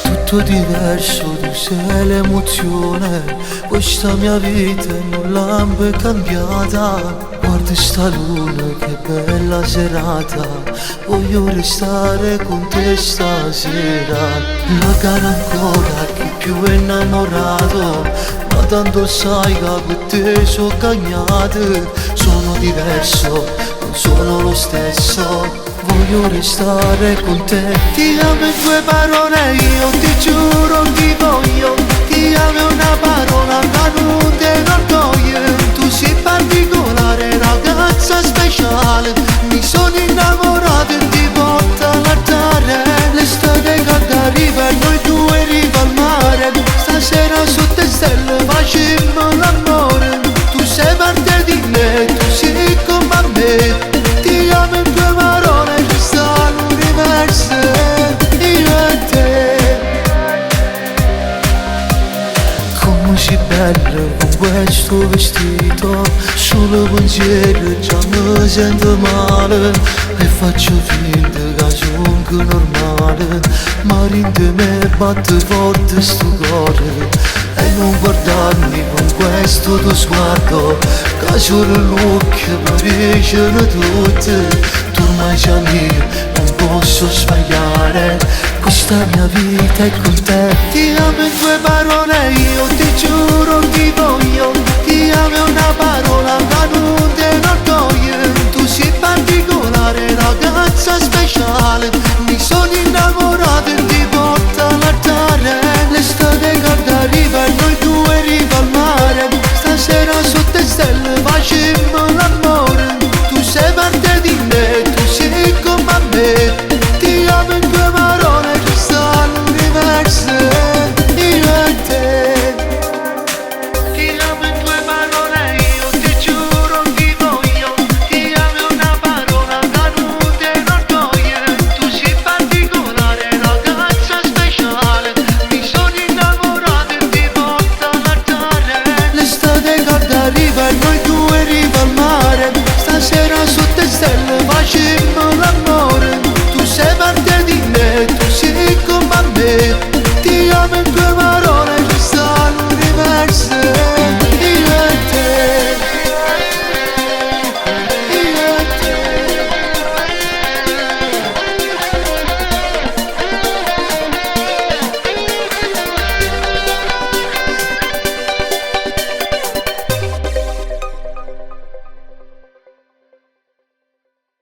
Tutto diverso, tu sei l'emozione. Questa mia vita non l'ha mai cambiata. Guarda sta luna, che bella serata. Voglio restare con te stasera. La cara ancora, chi più è innamorato. Ma tanto sai che per te sono cagnato. Sono diverso, non sono lo stesso. Voglio restare con te. Ti amo in due parole, io ti giuro ti voglio. Ti amo una parola che non te orgoglio. Tu sei particolare, ragazza speciale. Mi sono innamorato e ti porto all'altare. L'estate che arriva e noi due riva al mare. Stasera sotto le stelle facciamo l'amore. Tu sei parte di me, tu sei come me. Ti amo in due parole, ci sta l'universo, io e te. Come sei bella con questo vestito. Solo pensiero già mi sento male. E faccio finta che sono normale. Ma rinde me batte forte sto cuore. E non guardarmi con questo tuo sguardo, che solo l'occhio pariscono tutte. Tu ormai sei mia, non posso sbagliare. Questa mia vita è con te. Ti amo in due parole, io ti giuro